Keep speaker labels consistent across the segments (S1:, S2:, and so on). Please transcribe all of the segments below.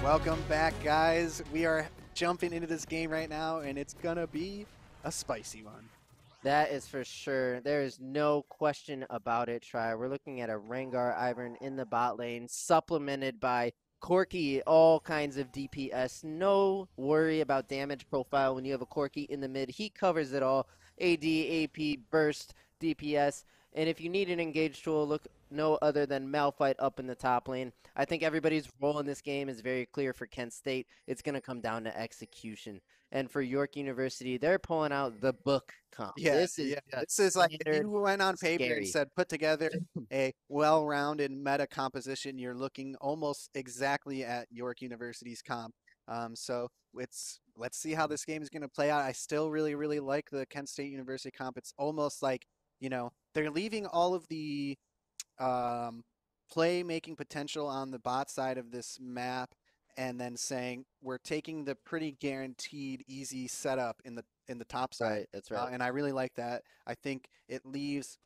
S1: Welcome back, guys. We are jumping into this game right now, and it's gonna be a spicy one.
S2: That is for sure. There is no question about it, Try. We're looking at a Rengar Ivern in the bot lane, supplemented by Corki, all kinds of DPS. No worry about damage profile when you have a Corki in the mid. He covers it all. AD, AP, burst, DPS. And if you need an engage tool, look no other than Malphite up in the top lane. I think everybody's role in this game is very clear for Kent State. It's going to come down to execution. And for York University, they're pulling out the book comp.
S1: Yeah,
S2: This is
S1: yeah.
S2: just
S1: This is like if
S2: standard
S1: you went on paper and
S2: scary.
S1: said put together a well-rounded meta composition, you're looking almost exactly at York University's comp. So let's see how this game is going to play out. I still really like the Kent State University comp. It's almost like, they're leaving all of the um, play-making potential on the bot side of this map, and then saying we're taking the pretty guaranteed easy setup in the top side.
S2: Right, that's right.
S1: And I really like that. I think it leaves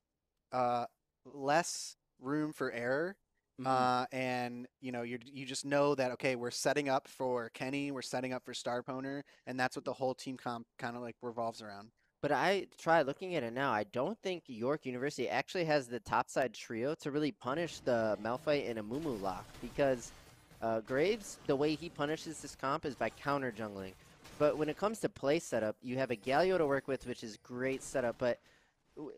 S1: uh, less room for error.
S2: Mhm.
S1: And you just know that okay, we're setting up for Kenny, we're setting up for Starponer, and that's what the whole team comp kind of like revolves around.
S2: But I try looking at it now. I don't think York University actually has the topside trio to really punish the Malphite and Amumu lock because Graves, the way he punishes this comp is by counter jungling. But when it comes to play setup, you have a Galio to work with, which is great setup. But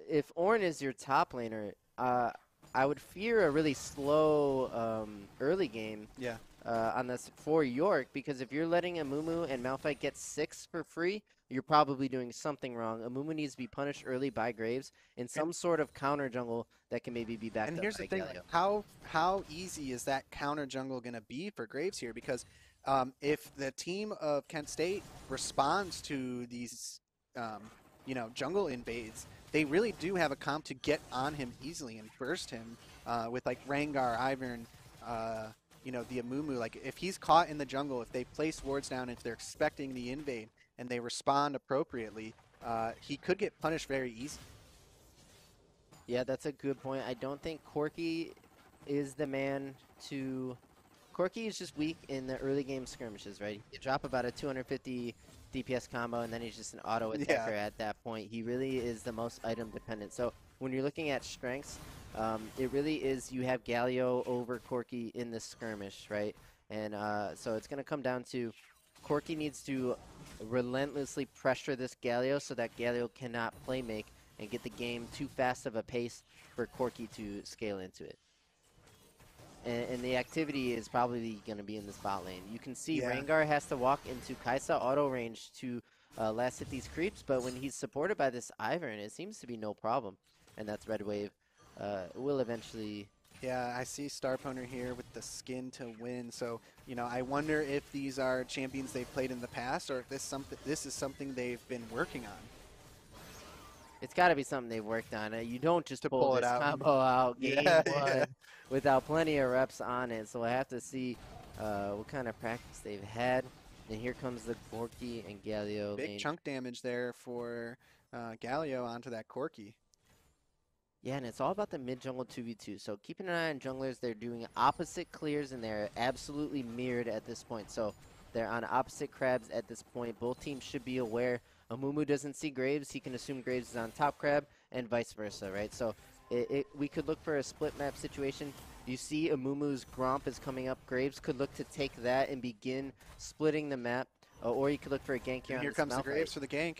S2: if Ornn is your top laner, I would fear a really slow early game
S1: Yeah.
S2: on this for York because if you're letting Amumu and Malphite get 6 for free, you're probably doing something wrong. Amumu needs to be punished early by Graves in
S1: And
S2: some sort of counter jungle that can maybe be
S1: And
S2: backed up
S1: here's the
S2: by
S1: thing, like
S2: Galio.
S1: how easy is that counter jungle going to be for Graves here? Because if the team of Kent State responds to these, um, jungle invades, they really do have a comp to get on him easily and burst him with like Rengar, Ivern, the Amumu. Like if he's caught in the jungle, if they place wards down, if they're expecting the invade and they respond appropriately, he could get punished very easy.
S2: Yeah, that's a good point. I don't think Corki is the man to. Corki is just weak in the early game skirmishes, right? You drop about a 250 DPS combo, and then he's just an auto
S1: Yeah.
S2: attacker at that point. He really is the most item dependent. So when you're looking at strengths, it really is you have Galio over Corki in the skirmish, right? And so it's going to come down to Corki needs to relentlessly pressure this Galio so that Galio cannot play make and get the game too fast of a pace for Corki to scale into it. And the activity is probably going to be in this bot lane. You can see
S1: Yeah.
S2: Rengar has to walk into Kaisa auto range to last hit these creeps, but when he's supported by this Ivern, it seems to be no problem. And that's Red Wave. Will eventually.
S1: Yeah, I see Starponer here with the skin to win. So, I wonder if these are champions they've played in the past or if this is something they've been working on
S2: It's got to be something they've worked on. You don't just
S1: to
S2: pull
S1: pull it
S2: this
S1: out.
S2: combo out game
S1: Yeah, yeah.
S2: one without plenty of reps on it. So I have to see what kind of practice they've had. And here comes the Gorky and Galio
S1: Big
S2: lane.
S1: chunk damage there for Galio onto that Corki.
S2: Yeah, and it's all about the mid jungle 2v2. So keeping an eye on junglers. They're doing opposite clears, and they're absolutely mirrored at this point. So they're on opposite crabs at this point. Both teams should be aware. Amumu doesn't see Graves. He can assume Graves is on top crab, and vice versa, right? So we could look for a split map situation. You see Amumu's Gromp is coming up. Graves could look to take that and begin splitting the map. Or you could look for a gank here
S1: And
S2: on
S1: here
S2: this
S1: comes the
S2: Malphite.
S1: Graves for the gank.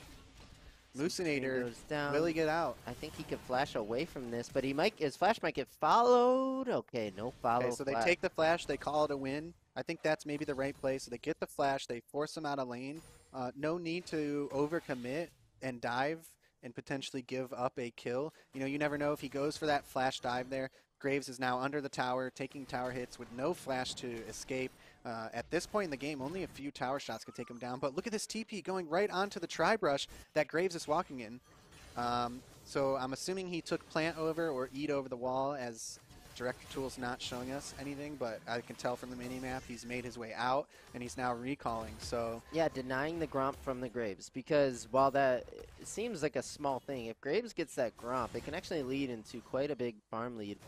S1: Lucinator,
S2: Goes down.
S1: will he get out?
S2: I think he could flash away from this, but his flash might get followed. Okay, no follow
S1: Okay, so they
S2: flash.
S1: take the flash, they call it a win. I think that's maybe the right play. So they get the flash, they force him out of lane. No need to overcommit and dive and potentially give up a kill. You never know if he goes for that flash dive there. Graves is now under the tower, taking tower hits with no flash to escape. At this point in the game, only a few tower shots could take him down. But look at this TP going right onto the tri-brush that Graves is walking in. So I'm assuming he took plant over or eat over the wall, as director tool's not showing us anything, but I can tell from the mini-map he's made his way out and he's now recalling. So
S2: Yeah, denying the Gromp from the Graves, because while that seems like a small thing, if Graves gets that Gromp, it can actually lead into quite a big farm lead,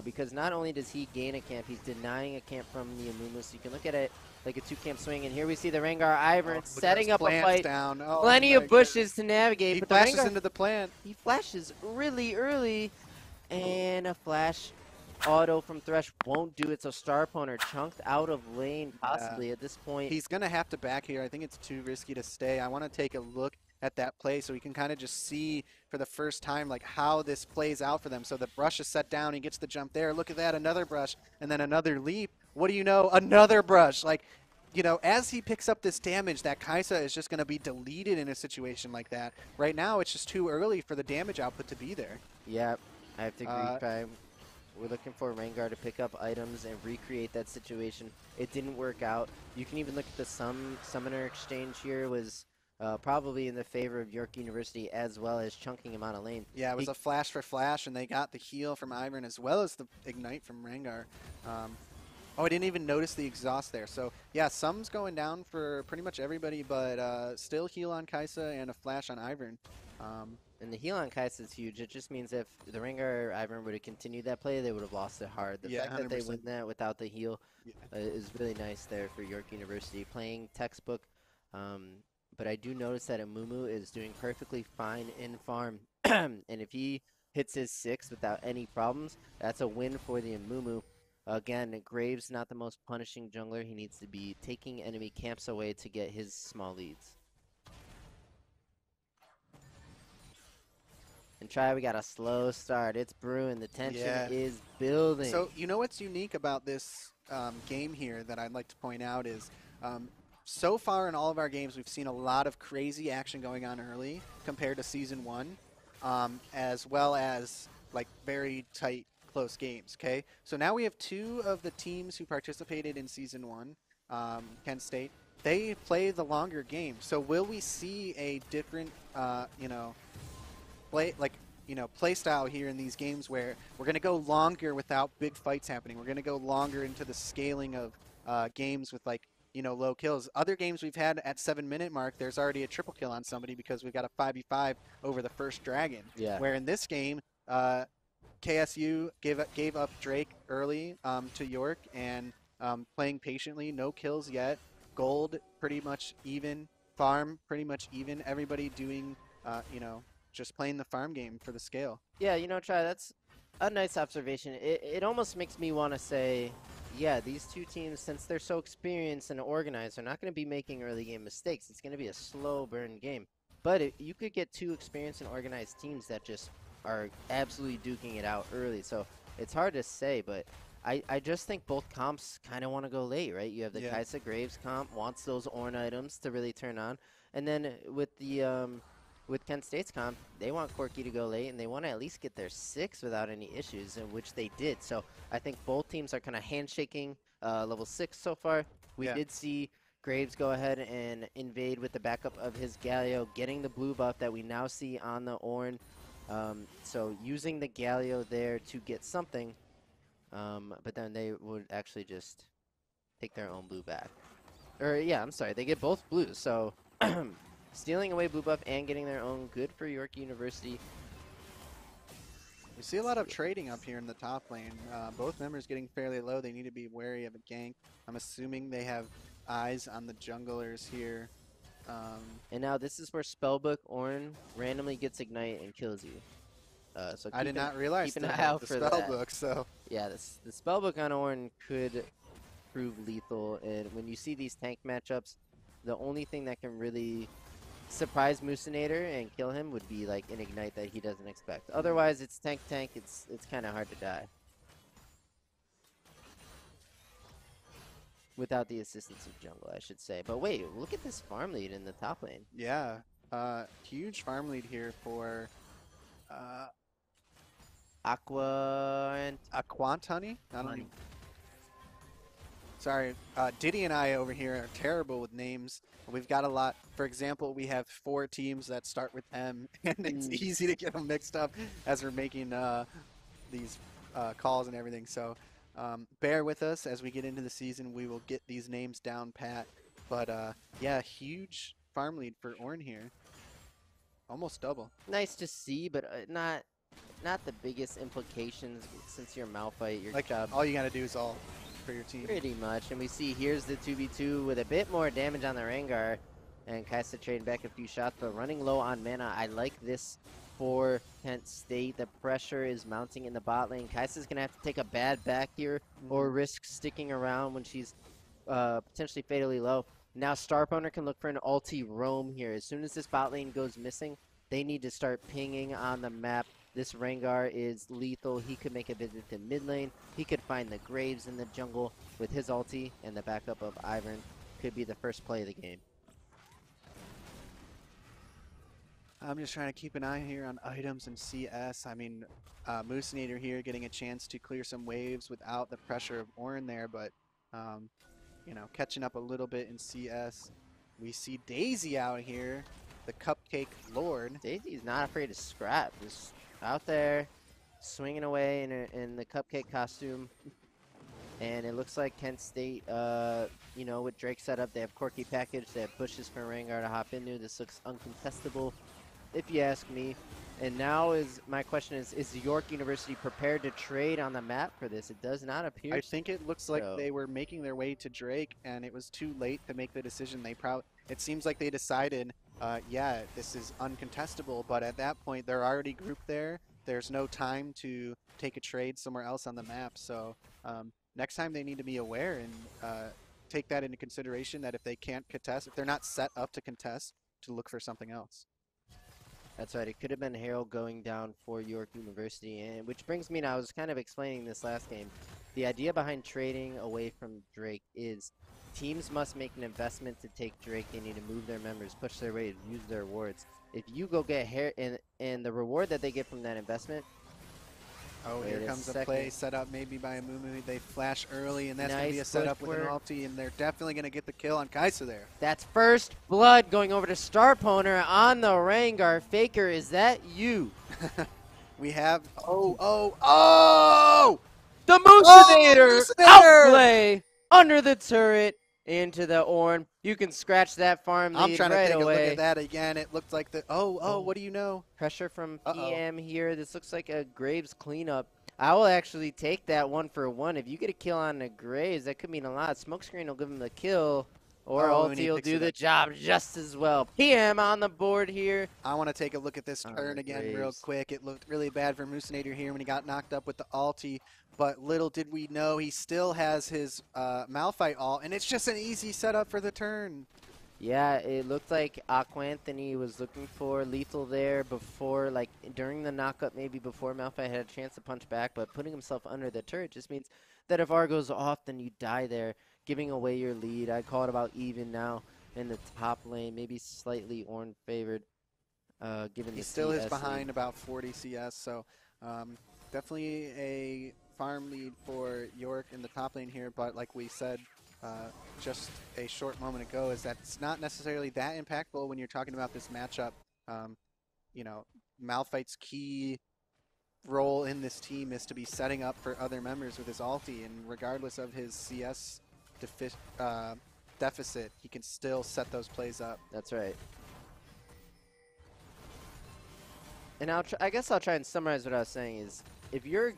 S2: because not only does he gain a camp, he's denying a camp from the Amumu, so you can look at it like a 2-camp swing. And here we see the Rengar Ivern
S1: Oh, look at those
S2: setting up a
S1: plants
S2: fight.
S1: down. Oh
S2: Plenty
S1: my
S2: of bushes
S1: goodness.
S2: to navigate,
S1: He
S2: but the
S1: flashes
S2: Rengar,
S1: into the plant.
S2: he flashes really early. And a flash auto from Thresh won't do it, so Star Pwner chunked out of lane
S1: Yeah.
S2: possibly at this point.
S1: He's going to have to back here. I think it's too risky to stay. I want to take a look at that play so we can kind of just see for the first time like how this plays out for them. So the brush is set down. He gets the jump there. Look at that. Another brush and then another leap. What do you know? Another brush. Like, you know, as he picks up this damage, that Kaisa is just going to be deleted in a situation like that. Right now, it's just too early for the damage output to be there.
S2: Yep, I have to agree,
S1: Uh,
S2: Prime. We're looking for Rengar to pick up items and recreate that situation. It didn't work out. You can even look at the summoner exchange here was probably in the favor of York University as well as chunking him out of lane.
S1: Yeah, it was a flash for flash, and they got the heal from Ivern as well as the ignite from Rengar. Oh, I didn't even notice the exhaust there. So, yeah, sum's going down for pretty much everybody, but still heal on Kaisa and a flash on Ivern.
S2: And the heal on Kai'Sa is huge. It just means if the Rengar Ivern would have continued that play, they would have lost it hard. The
S1: Yeah,
S2: fact that they
S1: 100%.
S2: win that without the heal
S1: Yeah.
S2: is really nice there for York University. Playing textbook, but I do notice that Amumu is doing perfectly fine in farm. And if he hits his 6 without any problems, that's a win for the Amumu. Again, Graves not the most punishing jungler. He needs to be taking enemy camps away to get his small leads. And try, we got a slow start. It's brewing. The tension is building.
S1: So, you know what's unique about this game here that I'd like to point out is so far in all of our games, we've seen a lot of crazy action going on early compared to Season 1, as well as like very tight, close games, okay? So now we have two of the teams who participated in Season 1, Kent State. They play the longer game. So will we see a different, you know, play style here in these games where we're going to go longer without big fights happening. We're going to go longer into the scaling of games with like, you know, low kills. Other games we've had at 7-minute mark, there's already a triple kill on somebody because we got a 5v5 over the first dragon.
S2: Yeah.
S1: Where in this game, KSU gave up Drake early to York and playing patiently, no kills yet. Gold pretty much even, farm pretty much even. Everybody doing, you know, just playing the farm game for the scale.
S2: Yeah, you know, Try, that's a nice observation. It almost makes me want to say, yeah, these two teams, since they're so experienced and organized, they're not going to be making early game mistakes. It's going to be a slow burn game. But you could get two experienced and organized teams that just are absolutely duking it out early. So it's hard to say, but I just think both comps kind of want to go late, right? You have the Kaisa Graves comp, wants those Ornn items to really turn on. And then with the with Kent State's comp, they want Corki to go late, and they want to at least get their 6 without any issues, in which they did. So I think both teams are kind of handshaking level 6 so far. We did see Graves go ahead and invade with the backup of his Galio, getting the blue buff that we now see on the Ornn. So using the Galio there to get something, but then they would actually just take their own blue back. Or yeah, I'm sorry, they get both blues. So stealing away blue buff and getting their own, good for York University.
S1: We see a lot of trading up here in the top lane. Both members getting fairly low. They need to be wary of a gank. I'm assuming they have eyes on the junglers here.
S2: And now this is where Spellbook Ornn randomly gets Ignite and kills you. So
S1: I did not realize
S2: keep an
S1: that
S2: eye out
S1: the
S2: for
S1: spell
S2: that.
S1: book. So
S2: yeah, the Spellbook on Ornn could prove lethal. And when you see these tank matchups, the only thing that can really surprise Musinator and kill him would be like an Ignite that he doesn't expect. Otherwise, it's tank. It's kind of hard to die without the assistance of jungle, I should say. But wait, look at this farm lead in the top lane.
S1: yeah, huge farm lead here for
S2: Aqua and
S1: Aquant Honey. I don't even. Sorry, Diddy and I over here are terrible with names. We've got a lot. For example, we have 4 teams that start with M, and it's easy to get them mixed up as we're making these calls and everything. So bear with us as we get into the season. We will get these names down pat. But yeah, huge farm lead for Ornn here. Almost double.
S2: Nice to see, but not the biggest implications since you're Malphite. Your
S1: Like
S2: job.
S1: all you gotta do is all. for your team.
S2: Pretty much. And we see here's the 2v2 with a bit more damage on the Rengar. And Kaisa trading back a few shots, but running low on mana. I like this for Kent State. The pressure is mounting in the bot lane. Kaisa's going to have to take a bad back here or risk sticking around when she's potentially fatally low. Now Starpowner can look for an ulti roam here. As soon as this bot lane goes missing, they need to start pinging on the map. This Rengar is lethal. He could make a visit to mid lane. He could find the Graves in the jungle with his ulti, and the backup of Ivern could be the first play of the game.
S1: I'm just trying to keep an eye here on items and CS. I mean, Moosinator here getting a chance to clear some waves without the pressure of Ornn there, but, you know, catching up a little bit in CS. We see Daisy out here, the Cupcake Lord.
S2: Daisy's not afraid to scrap. Just out there, swinging away in the Cupcake costume. And it looks like Kent State, you know, with Drake set up, they have Corky package, they have bushes for Rengar to hop into. This looks uncontestable, if you ask me. And now my question is York University prepared to trade on the map for this? It does not appear.
S1: I think it looks like they were making their way to Drake, and it was too late to make the decision. It seems like they decided, yeah, this is uncontestable, but at that point, they're already grouped there. There's no time to take a trade somewhere else on the map, so next time they need to be aware and take that into consideration, that if they can't contest, if they're not set up to contest, to look for something else.
S2: That's right. It could have been Herald going down for York University, and which brings me now. I was kind of explaining this last game. The idea behind trading away from Drake is teams must make an investment to take Drake. They need to move their members, push their weight, use their wards. If you go get and the reward that they get from that investment.
S1: Oh, here comes a play set up maybe by a Mumu. They flash early, and that's going to be a setup with an ulti, and they're definitely going to get the kill on Kaisa there.
S2: That's first blood going over to Starpowner on the Rengar. Faker, is that you?
S1: We have, oh!
S2: The Moosinator outplay under the turret into the Ornn. You can scratch that farm lead right away.
S1: I'm trying to take a look at that again. It looked like the, what do you know?
S2: Pressure from PM here. This looks like a Graves cleanup. I will actually take that 1-for-1. If you get a kill on the Graves, that could mean a lot. Smokescreen will give him the kill, or ulti will do the job just as well. PM on the board here.
S1: I want to take a look at this turn again real quick. It looked really bad for Moosinator here when he got knocked up with the ulti, but little did we know he still has his Malphite ult, and it's just an easy setup for the turn.
S2: Yeah, it looked like Aquanthony was looking for lethal there before, like during the knockup, maybe before Malphite had a chance to punch back, but putting himself under the turret just means that if R goes off, then you die there, giving away your lead. I'd call it about even now in the top lane, maybe slightly Ornn favored, given
S1: he
S2: the
S1: still
S2: CS
S1: is behind
S2: lead.
S1: about 40 CS, so definitely a farm lead for York in the top lane here, but like we said just a short moment ago, is that it's not necessarily that impactful when you're talking about this matchup. You know, Malphite's key role in this team is to be setting up for other members with his ulti, and regardless of his CS deficit, he can still set those plays up.
S2: That's right. And I guess I'll try and summarize what I was saying is, if you're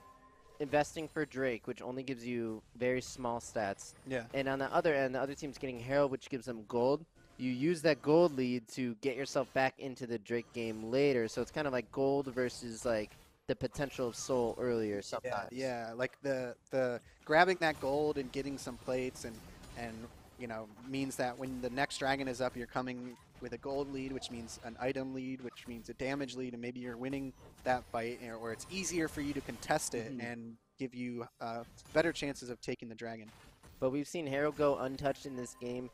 S2: investing for Drake, which only gives you very small stats, and on the other end, the other team's getting Herald, which gives them gold, you use that gold lead to get yourself back into the Drake game later. So it's kind of like gold versus like the potential of soul earlier sometimes.
S1: Yeah, like the grabbing that gold and getting some plates and you know, means that when the next dragon is up, you're coming with a gold lead, which means an item lead, which means a damage lead, and maybe you're winning that fight, or it's easier for you to contest it and give you better chances of taking the dragon.
S2: But we've seen Herald go untouched in this game.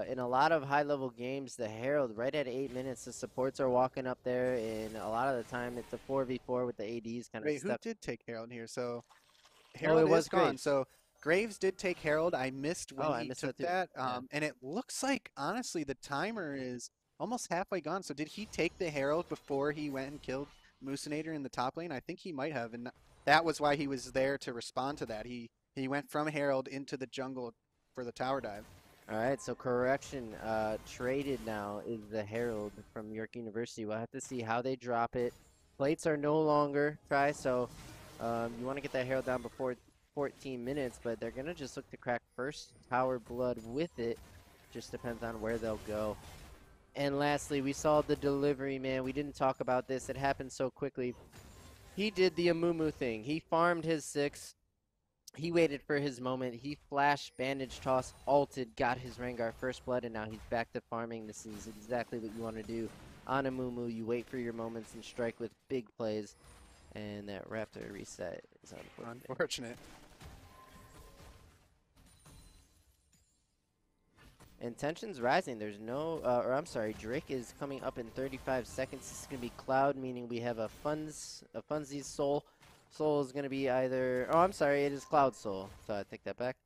S2: In a lot of high-level games, the Herald, right at 8 minutes, the supports are walking up there, and a lot of the time it's a 4v4 with the ADs kind of
S1: Wait,
S2: stuck.
S1: who did take Herald here? So Herald is gone. Graves. So Graves did take Herald. I missed when he took that. And it looks like, honestly, the timer is almost halfway gone. So did he take the Herald before he went and killed Moosinator in the top lane? I think he might have, and that was why he was there to respond to that. He went from Herald into the jungle for the tower dive.
S2: All right, so correction, traded now is the Herald from York University. We'll have to see how they drop it. Plates are no longer so you want to get that Herald down before 14 minutes, but they're going to just look to crack first Tower Blood with it. Just depends on where they'll go. And lastly, we saw the delivery, man. We didn't talk about this. It happened so quickly. He did the Amumu thing. He farmed his 6. He waited for his moment. He flashed, bandage toss, ulted, got his Rengar first blood, and now he's back to farming. This is exactly what you want to do on Amumu. You wait for your moments and strike with big plays. And that Raptor reset is
S1: Unfortunate.
S2: And tension's rising. There's no, or I'm sorry, Drake is coming up in 35 seconds. This is going to be Cloud, meaning we have a Funzy's Soul. Soul is going to be either, oh, I'm sorry, it is Cloud Soul. So I take that back.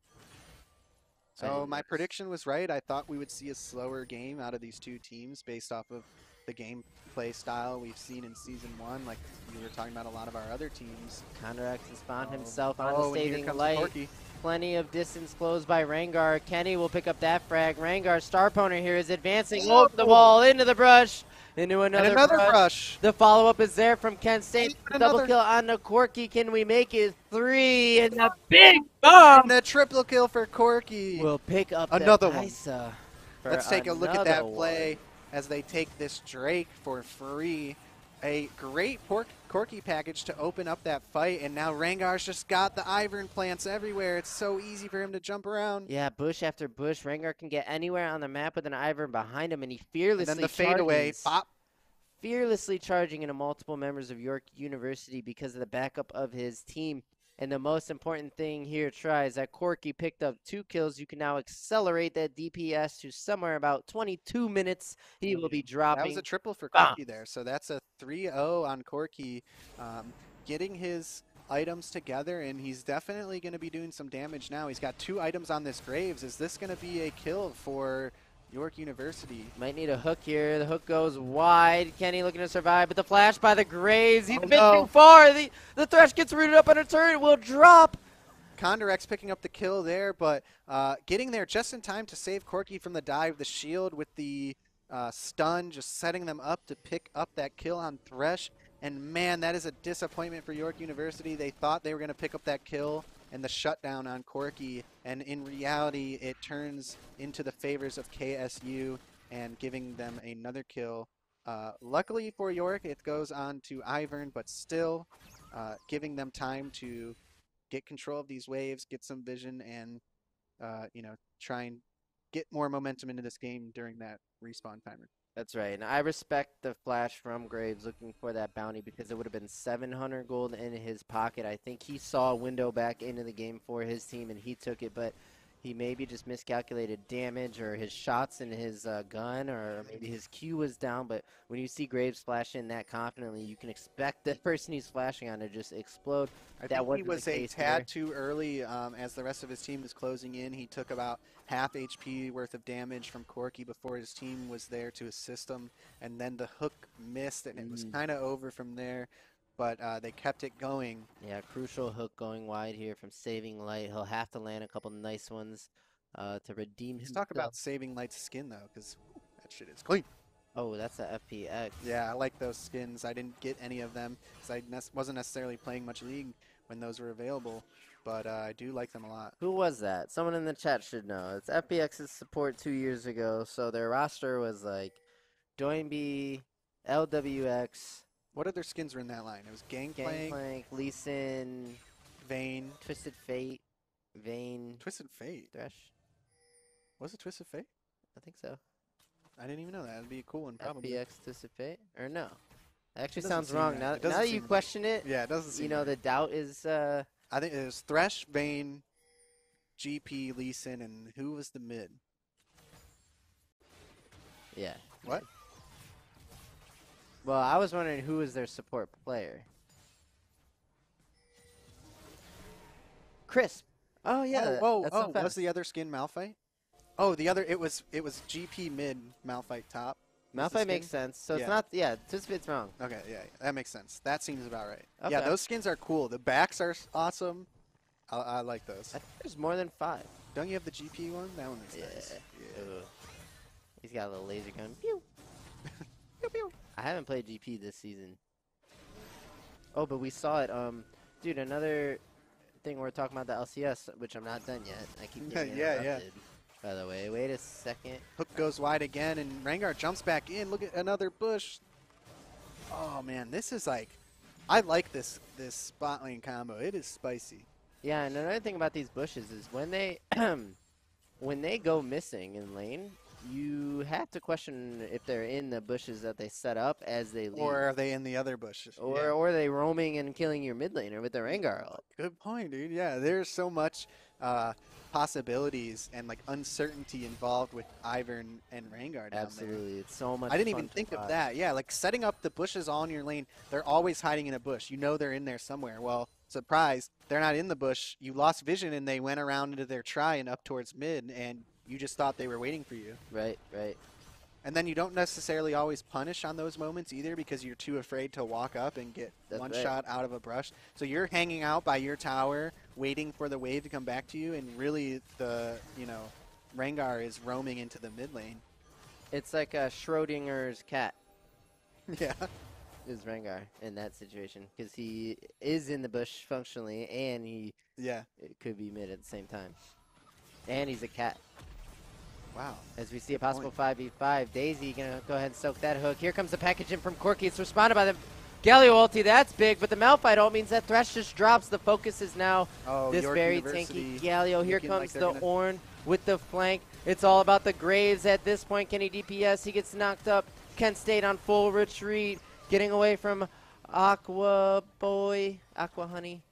S1: So my prediction was right. I thought we would see a slower game out of these two teams based off of the gameplay style we've seen in Season 1, like we were talking about a lot of our other teams.
S2: Counteract has found himself on the
S1: and here
S2: Saving
S1: comes
S2: Light.
S1: Corki.
S2: Plenty of distance closed by Rengar. Kenny will pick up that frag. Rengar, star opponent here, is advancing over the wall, into the brush, into another brush. The follow-up is there from Kent State. Double kill on the Corki. Can we make it 3? And the big bomb!
S1: And a triple kill for Corki.
S2: We'll pick up
S1: another
S2: one.
S1: Let's take a look at that play as they take this Drake for free. A great Corki package to open up that fight, and now Rengar's just got the Ivern plants everywhere. It's so easy for him to jump around.
S2: Yeah, bush after bush. Rengar can get anywhere on the map with an Ivern behind him, and he fearlessly
S1: and then the fadeaway, pop.
S2: Fearlessly charging into multiple members of York University because of the backup of his team. And the most important thing here, Try, is that Corki picked up 2 kills. You can now accelerate that DPS to somewhere about 22 minutes. He will be dropping.
S1: That was a triple for Corki there. So that's a 3-0 on Corki, getting his items together, and he's definitely going to be doing some damage now. He's got 2 items on this Graves. Is this going to be a kill for York University?
S2: Might need a hook here. The hook goes wide. Kenny looking to survive, but the flash by the Graves. He's been too far. The Thresh gets rooted up on a turret. Will drop.
S1: Condurex picking up the kill there, but getting there just in time to save Corki from the dive. The shield with the stun, just setting them up to pick up that kill on Thresh. And man, that is a disappointment for York University. They thought they were going to pick up that kill and the shutdown on Corki, and in reality it turns into the favors of KSU and giving them another kill. Luckily for York, it goes on to Ivern, but still giving them time to get control of these waves, get some vision, and try and get more momentum into this game during that respawn timer.
S2: That's right, and I respect the flash from Graves looking for that bounty because it would have been 700 gold in his pocket. I think he saw a window back into the game for his team, and he took it, but he maybe just miscalculated damage or his shots in his gun, or maybe his Q was down. But when you see Graves flash in that confidently, you can expect the person he's flashing on to just explode.
S1: I think he was a tad too early as the rest of his team was closing in. He took about half HP worth of damage from Corki before his team was there to assist him, and then the hook missed, and it was kind of over from there. But they kept it going.
S2: Yeah, crucial hook going wide here from Saving Light. He'll have to land a couple nice ones to redeem himself.
S1: Let's talk about Saving Light's skin, though, because that shit is clean.
S2: Oh, that's a FPX.
S1: Yeah, I like those skins. I didn't get any of them because I wasn't necessarily playing much League when those were available, but I do like them a lot.
S2: Who was that? Someone in the chat should know. It's FPX's support 2 years ago, so their roster was like Doinby, LWX.
S1: What other skins were in that line? It was Gangplank,
S2: Lee Sin,
S1: Vayne,
S2: Twisted Fate, Vayne.
S1: Twisted Fate?
S2: Thresh?
S1: Was it Twisted Fate?
S2: I think so.
S1: I didn't even know that. That'd be a cool one, probably.
S2: FBX Twisted Fate? Or no? That actually sounds wrong. Now that you question it,
S1: yeah, it doesn't seem
S2: you know, the doubt is...
S1: I think it was Thresh, Vayne, GP, Lee Sin, and who was the mid?
S2: Yeah.
S1: What?
S2: Well, I was wondering who was their support player. Crisp. Oh yeah.
S1: Oh, was the other skin Malphite? Oh, the other it was GP mid, Malphite top.
S2: Malphite makes sense. So it's not Twisted wrong.
S1: Okay, yeah, that makes sense. That seems about right.
S2: Okay.
S1: Yeah, those skins are cool. The backs are awesome. I like those.
S2: I think there's more than 5.
S1: Don't you have the GP one? That one is nice.
S2: Yeah. He's got a little laser gun. Pew. Pew pew. I haven't played GP this season. Oh, but we saw it. Dude, another thing we're talking about the LCS, which I'm not done yet. I keep getting
S1: Yeah, yeah.
S2: interrupted. By the way, wait a second.
S1: Hook goes wide again, and Rengar jumps back in. Look at another bush. Oh man, this is like, I like this spot lane combo. It is spicy.
S2: Yeah, and another thing about these bushes is when they when they go missing in lane, you have to question if they're in the bushes that they set up as they leave.
S1: Or are they in the other bushes?
S2: Or
S1: Yeah.
S2: or are they roaming and killing your mid laner with their Rengar ult?
S1: Good point, dude. Yeah, there's so much uh, possibilities and like uncertainty involved with Ivern and Rengar down there.
S2: Absolutely, it's so much
S1: I didn't
S2: fun
S1: even
S2: to
S1: think of
S2: watch.
S1: that. Yeah, like setting up the bushes all in your lane. They're always hiding in a bush. You know they're in there somewhere. Well, surprise, they're not in the bush. You lost vision and they went around into their try and up towards mid, and you just thought they were waiting for you.
S2: Right, right.
S1: And then you don't necessarily always punish on those moments either because you're too afraid to walk up and get
S2: That's
S1: one
S2: right.
S1: shot out of a brush. So you're hanging out by your tower, waiting for the wave to come back to you, and really Rengar is roaming into the mid lane.
S2: It's like Schrodinger's cat
S1: Yeah.
S2: is Rengar in that situation because he is in the bush functionally and he
S1: Yeah.
S2: could be mid at the same time. And he's a cat.
S1: Wow.
S2: As we see a
S1: Good
S2: possible
S1: point.
S2: 5v5. Daisy gonna go ahead and soak that hook. Here comes the package in from Corki. It's responded by the Galio ulti. That's big, but the Malphite ult means that Thresh just drops. The focus is now
S1: Oh,
S2: this
S1: York
S2: very
S1: University
S2: tanky Galio. Here
S1: looking like
S2: comes
S1: they're
S2: the
S1: gonna.
S2: Ornn with the flank. It's all about the Graves at this point. Can he DPS? He gets knocked up. Kent State on full retreat. Getting away from Aqua Boy. Aqua Honey.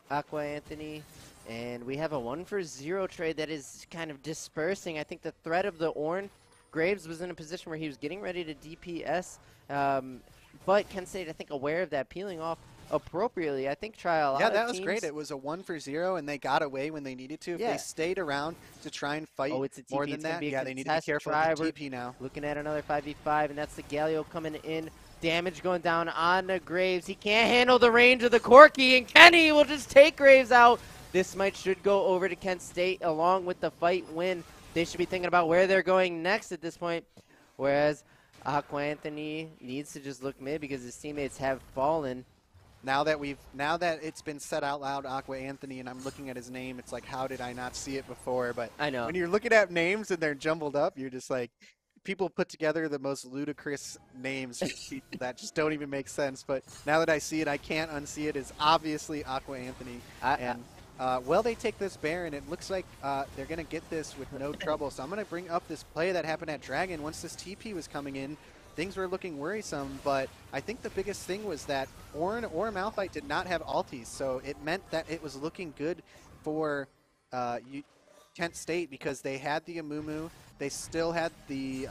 S2: Aqua Anthony. And we have a 1-for-0 trade that is kind of dispersing. I think the threat of the Ornn, Graves was in a position where he was getting ready to DPS. But Kent State, I think, aware of that, peeling off appropriately. I think try a lot
S1: Yeah,
S2: of
S1: that was
S2: teams.
S1: great. It was a 1-for-0, and they got away when they needed to. If
S2: Yeah.
S1: they stayed around to try and fight
S2: Oh, it's a TP.
S1: more than
S2: It's going to
S1: that,
S2: be a
S1: yeah, they need to be
S2: contest
S1: careful
S2: try.
S1: with the
S2: We're
S1: TP now.
S2: looking at another 5v5, and that's the Galio coming in. Damage going down on the Graves. He can't handle the range of the Corki, and Kenny will just take Graves out. This should go over to Kent State along with the fight win. They should be thinking about where they're going next at this point. Whereas Aqua Anthony needs to just look mid because his teammates have fallen.
S1: Now that it's been said out loud, Aqua Anthony, and I'm looking at his name, it's like, how did I not see it before? But
S2: I know.
S1: when you're looking at names and they're jumbled up, you're just like, people put together the most ludicrous names that just don't even make sense. But now that I see it, I can't unsee it. It's obviously Aqua Anthony. Well, they take this Baron. It looks like they're going to get this with no trouble. So I'm going to bring up this play that happened at Dragon. Once this TP was coming in, things were looking worrisome. But I think the biggest thing was that Ornn or Malphite did not have ultis. So it meant that it was looking good for Kent State because they had the Amumu. They still had the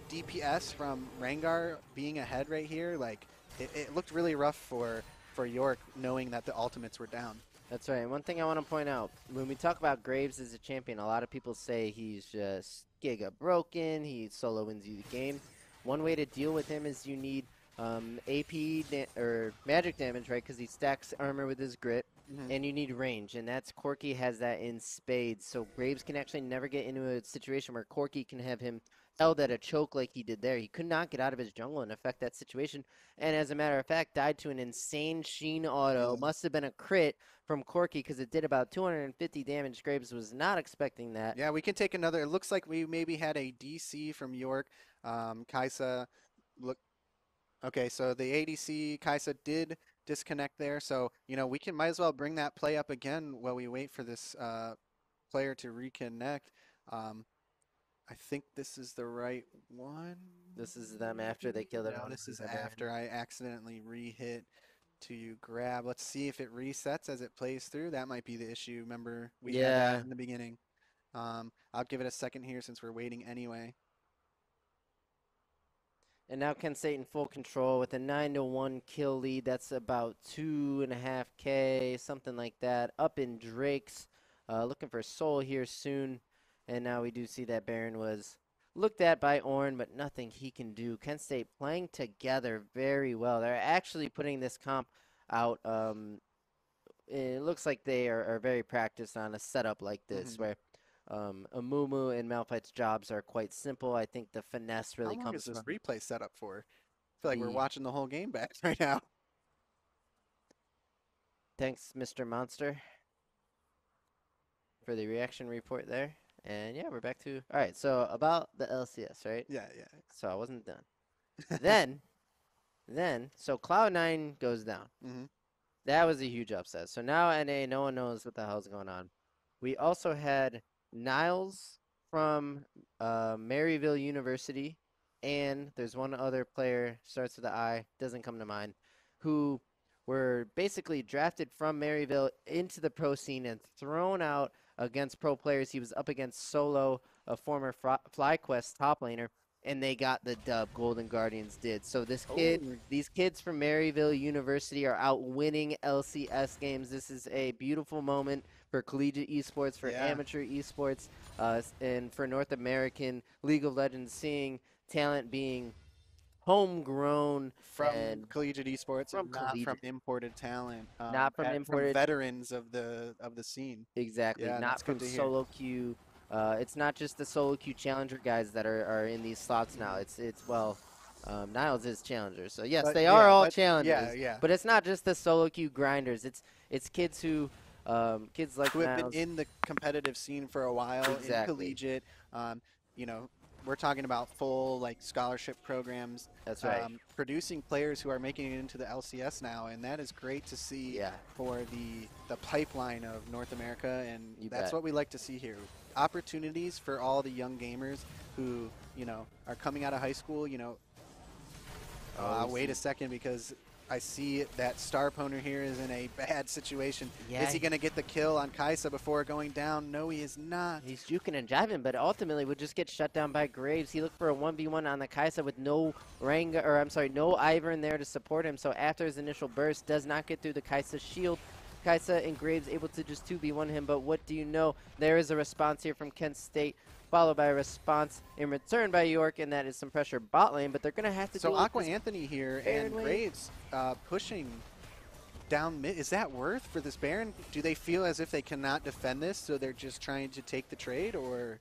S1: DPS from Rengar being ahead right here. Like it looked really rough for York, knowing that the ultimates were down.
S2: That's right. And one thing I want to point out, when we talk about Graves as a champion, a lot of people say he's just giga broken, he solo wins you the game. One way to deal with him is you need AP or magic damage, right? Because he stacks armor with his grit, and you need range, and that's Corki has that in spades. So Graves can actually never get into a situation where Corki can have him held at a choke like he did there. He could not get out of his jungle and affect that situation, and as a matter of fact, died to an insane Sheen auto. Must have been a crit from Corki because it did about 250 damage. Graves was not expecting that.
S1: Yeah, we can take another. It looks like we maybe had a DC from York. Kaisa, look. Okay, so the ADC Kaisa did disconnect there. So we might as well bring that play up again while we wait for this player to reconnect. I think this is the right one.
S2: This is them after they kill their
S1: No,
S2: own.
S1: this is after I accidentally re-hit to grab. Let's see if it resets as it plays through. That might be the issue. Remember, we had that in the beginning. I'll give it a second here since we're waiting anyway.
S2: And now Kent State in full control with a 9-1 kill lead. That's about 2.5K, something like that. Up in Drake's, looking for Soul here soon. And now we do see that Baron was looked at by Ornn, but nothing he can do. Kent State playing together very well. They're actually putting this comp out. It looks like they are very practiced on a setup like this, where Amumu and Malphite's jobs are quite simple. I think the finesse really
S1: How long
S2: comes
S1: is this
S2: from
S1: replay set up for? I feel like we're watching the whole game back right now.
S2: Thanks, Mr. Monster, for the reaction report there. And yeah, we're back to all right. So about the LCS, right?
S1: Yeah,
S2: So I wasn't done.
S1: yeah.
S2: Then, so Cloud9 goes down.
S1: hmm
S2: That was a huge upset. So now NA, no one knows what the hell's going on. We also had Niles from Maryville University, and there's one other player, starts with the I, doesn't come to mind, who were basically drafted from Maryville into the pro scene and thrown out against pro players. He was up against Solo, a former FlyQuest top laner, and they got the dub. Golden Guardians did. So
S1: Oh,
S2: these kids from Maryville University are out winning LCS games. This is a beautiful moment for collegiate esports, for
S1: yeah.
S2: amateur esports, and for North American League of Legends, seeing talent being homegrown
S1: From
S2: and
S1: collegiate esports
S2: from
S1: and not from
S2: collegiate,
S1: imported talent.
S2: not from
S1: From
S2: imported.
S1: veterans of the scene.
S2: Exactly,
S1: Yeah, that's
S2: not
S1: good
S2: from
S1: to hear.
S2: solo queue. It's not just the solo queue challenger guys that are in these slots now.
S1: Mhm.
S2: It's well, Niles is challenger, so yes,
S1: But
S2: they are
S1: yeah,
S2: all
S1: but yeah,
S2: challengers.
S1: yeah.
S2: But it's not just the solo queue grinders. It's kids who, kids like
S1: Who have been
S2: Niles.
S1: in the competitive scene for a while in
S2: Exactly,
S1: collegiate. Um, you know, we're talking about full like scholarship programs,
S2: that's right.
S1: producing players who are making it into the LCS now, and that is great to see
S2: Yeah,
S1: for the pipeline of North America, and
S2: you
S1: that's
S2: bet.
S1: what we like to see here. Opportunities for all the young gamers who are coming out of high school.
S2: Oh, we
S1: Wait a
S2: see.
S1: second, because I see that Star Poner here is in a bad situation.
S2: Yeah,
S1: Is he going to get the kill on Kaisa before going down? No, he is not.
S2: he's juking and jiving, but ultimately would just get shut down by Graves. He looked for a 1v1 on the Kaisa with no no Ivern there to support him. So after his initial burst, does not get through the Kai'Sa's shield. Kaisa and Graves able to just 2v1 him, but what do you know? There is a response here from Kent State, followed by a response in return by York, and that is some pressure bot lane, but they're going to have to
S1: So
S2: deal with
S1: Aqua
S2: this
S1: Anthony here
S2: Baron
S1: and
S2: wave.
S1: Graves pushing down mid. Is that worth for this Baron? Do they feel as if they cannot defend this, so they're just trying to take the trade, or?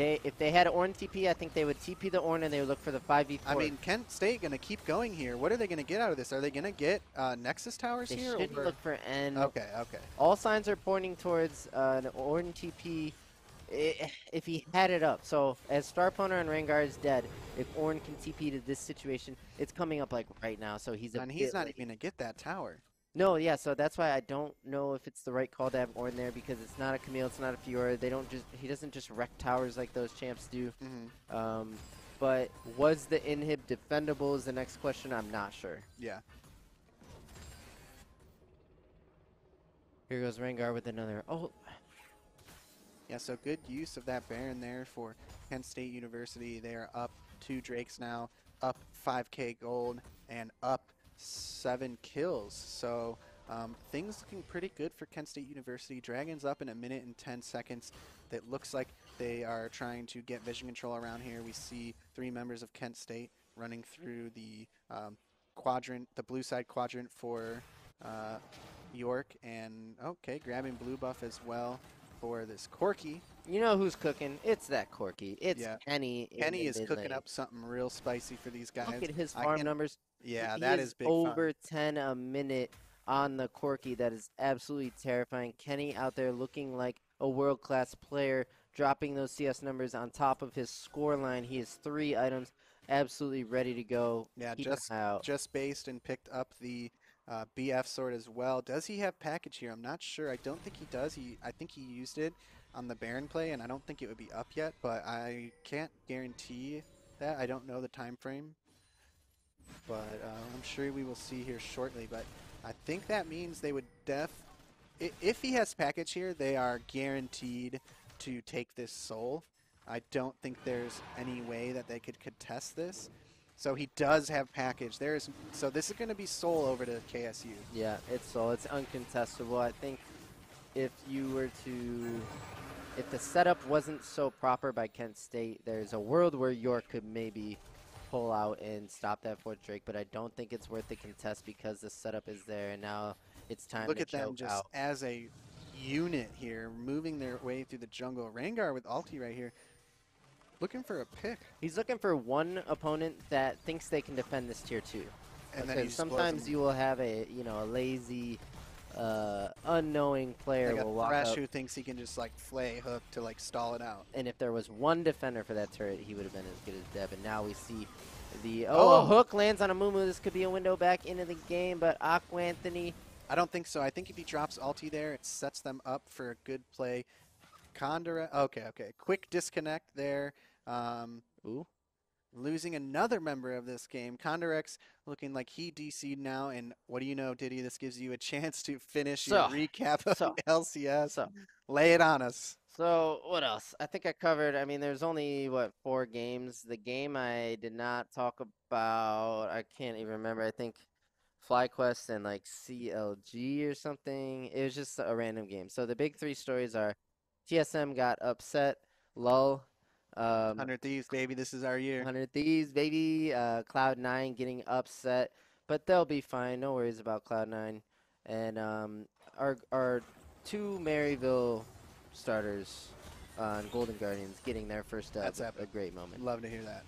S2: If they had Ornn TP, I think they would TP the Ornn and they would look for the 5v4.
S1: I mean, Kent State going to keep going here. What are they going to get out of this? Are they going to get Nexus towers
S2: They
S1: here?
S2: shouldn't
S1: Or?
S2: look for N.
S1: Okay, okay.
S2: All signs are pointing towards an Ornn TP if he had it up. So as Star Poner and Rengar is dead, if Ornn can TP to this situation, it's coming up like right now. So he's a
S1: And he's
S2: bit
S1: not
S2: late.
S1: even going to get that tower.
S2: No, yeah. So that's why I don't know if it's the right call to have Ornn there, because it's not a Camille, it's not a Fiora. He doesn't just wreck towers like those champs do.
S1: Mm-hmm.
S2: But was the inhib defendable is the next question. I'm not sure.
S1: Yeah.
S2: Here goes Rengar with another. Oh,
S1: Yeah, so good use of that Baron there for Kent State University. They are up 2 Drakes now, up 5k gold, and up 7 kills. So things looking pretty good for Kent State University. Dragons up in 1 minute and 10 seconds. It looks like they are trying to get vision control around here. We see 3 members of Kent State running through the quadrant, the blue side quadrant for York, and okay, grabbing blue buff as well for this Corky.
S2: you know who's cooking? It's that Corky. It's
S1: Yeah.
S2: Kenny.
S1: Kenny is
S2: mid
S1: cooking
S2: lane.
S1: up something real spicy for these guys.
S2: Look at his
S1: I
S2: farm
S1: can,
S2: numbers.
S1: yeah,
S2: He
S1: that is big
S2: over
S1: fun.
S2: 10 a minute on the Corky. That is absolutely terrifying. Kenny out there looking like a world-class player, dropping those CS numbers on top of his score line. He has 3 items, absolutely ready to go.
S1: Yeah,
S2: Keep an eye out.
S1: just based and picked up the BF sword as well. Does he have package here? I'm not sure. I don't think he does. I think he used it on the Baron play, and I don't think it would be up yet, but I can't guarantee that. I don't know the time frame, but I'm sure we will see here shortly. But I think that means they would if he has package here, they are guaranteed to take this soul. I don't think there's any way that they could contest this. So he does have package. So this is going to be soul over to KSU.
S2: Yeah, it's uncontestable. I think if the setup wasn't so proper by Kent State, there's a world where York could maybe pull out and stop that fourth Drake, but I don't think it's worth the contest because the setup is there, and now it's time
S1: Look
S2: to
S1: at them
S2: choke
S1: just
S2: out.
S1: as a unit here, moving their way through the jungle. Rengar with ulti right here, looking for a pick.
S2: He's looking for one opponent that thinks they can defend this tier 2.
S1: And then
S2: Because
S1: he just blows
S2: sometimes
S1: them.
S2: you will have a lazy unknowing player
S1: Like a
S2: will walk
S1: Thresh
S2: up.
S1: who thinks he can just like flay hook to like stall it out.
S2: And if there was one defender for that turret, he would have been as good as Deb. And now we see the a
S1: Oh!
S2: hook lands on a Mumu. This could be a window back into the game, but Aqua Anthony.
S1: I don't think so. I think if he drops ulti there, it sets them up for a good play. Condor. Okay. Quick disconnect there.
S2: Ooh.
S1: Losing another member of this game. Condorex looking like he DC'd now. And what do you know, Diddy? This gives you a chance to finish your recap of LCS. Lay it on us.
S2: So what else? I think I covered. I mean, there's only, what, 4 games. The game I did not talk about, I can't even remember. I think FlyQuest and like CLG or something. It was just a random game. So the big 3 stories are TSM got upset, lull.
S1: 100 Thieves, baby. This is our year.
S2: 100 Thieves, baby. Cloud9 getting upset, but they'll be fine. No worries about Cloud9. And our 2 Maryville starters on Golden Guardians getting their first dub.
S1: That's
S2: a great moment.
S1: Love to hear that.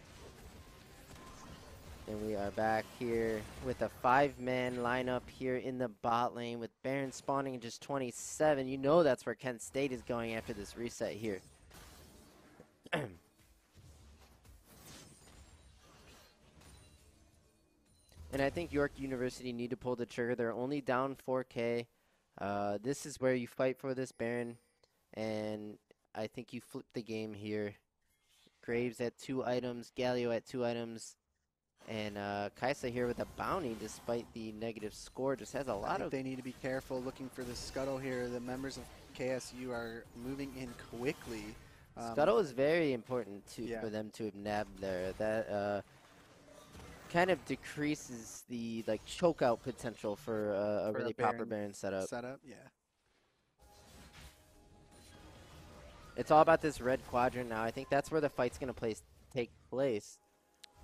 S2: And we are back here with a 5-man lineup here in the bot lane with Baron spawning in just 27. You know that's where Kent State is going after this reset here. And I think York University need to pull the trigger. They're only down 4K. This is where you fight for this Baron. And I think you flip the game here. Graves at 2 items, Galio at 2 items. And Kaisa here with a bounty despite the negative score. Just has a lot of...
S1: They need to be careful looking for the scuttle here. The members of KSU are moving in quickly.
S2: Scuttle is very important for them to have nabbed there. That kind of decreases the choke out potential for a really proper Baron setup.
S1: Yeah.
S2: It's all about this red quadrant now. I think that's where the fight's going to take place.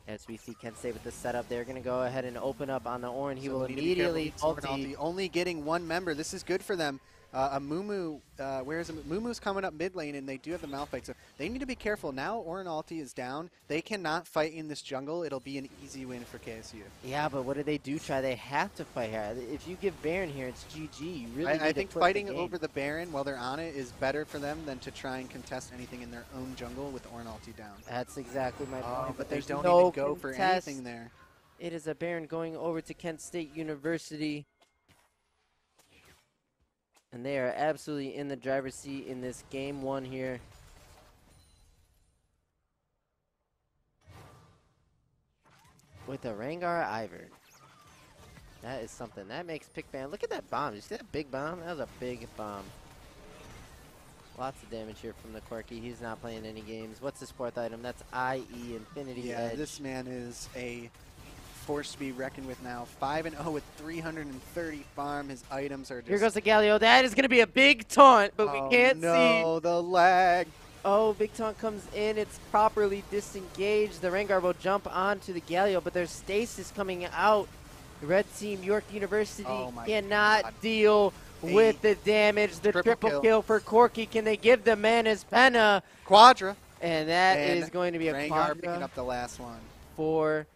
S2: As we see Kent State with the setup, they're going to go ahead and open up on the Ornn. He will immediately ulti.
S1: Only getting 1 member. This is good for them. Mumu, Mumu's coming up mid lane, and they do have the Malphite, so they need to be careful. Now Ornn ulti is down. They cannot fight in this jungle. It'll be an easy win for KSU.
S2: Yeah, but what do they do? They have to fight here. If you give Baron here, it's GG. You really
S1: I think fighting over the Baron while they're on it is better for them than to try and contest anything in their own jungle with Ornn ulti down.
S2: That's exactly my point.
S1: But they don't
S2: no
S1: even go for anything there.
S2: It is a Baron going over to Kent State University. And they are absolutely in the driver's seat in this game 1 here. With a Rengar Ivern. That is something. That makes Pickban. Look at that bomb. Did you see that big bomb? That was a big bomb. Lots of damage here from the Quirky. He's not playing any games. What's his 4th item? That's IE Infinity Edge.
S1: Yeah, this man is a force to be reckoned with now. 5-0 with 330 farm. His items are just...
S2: Here goes the Galio. That is going to be a big taunt, but we can't see.
S1: No, the lag.
S2: Oh, big taunt comes in. It's properly disengaged. The Rengar will jump onto the Galio, but there's stasis coming out. The red team, York University, cannot deal with the damage. The triple kill for Corky. Can they give the man his penna?
S1: Quadra.
S2: And that is going to be a
S1: Rengar
S2: quadra
S1: picking up the last one.
S2: For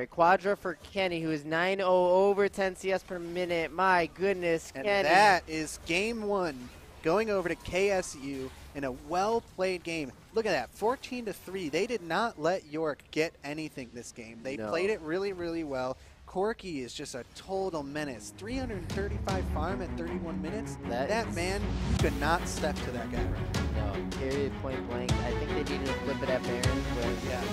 S2: Quadra for Kenny, who is 9-0 over 10 CS per minute. My goodness,
S1: and
S2: Kenny.
S1: That is game 1 going over to KSU in a well-played game. Look at that, 14-3. They did not let York get anything this game. They played it really, really well. Corky is just a total menace. 335 farm at 31 minutes. That man, you could not step to that guy.
S2: No, period, point blank. I think they needed to flip it at Baron. But
S1: yeah.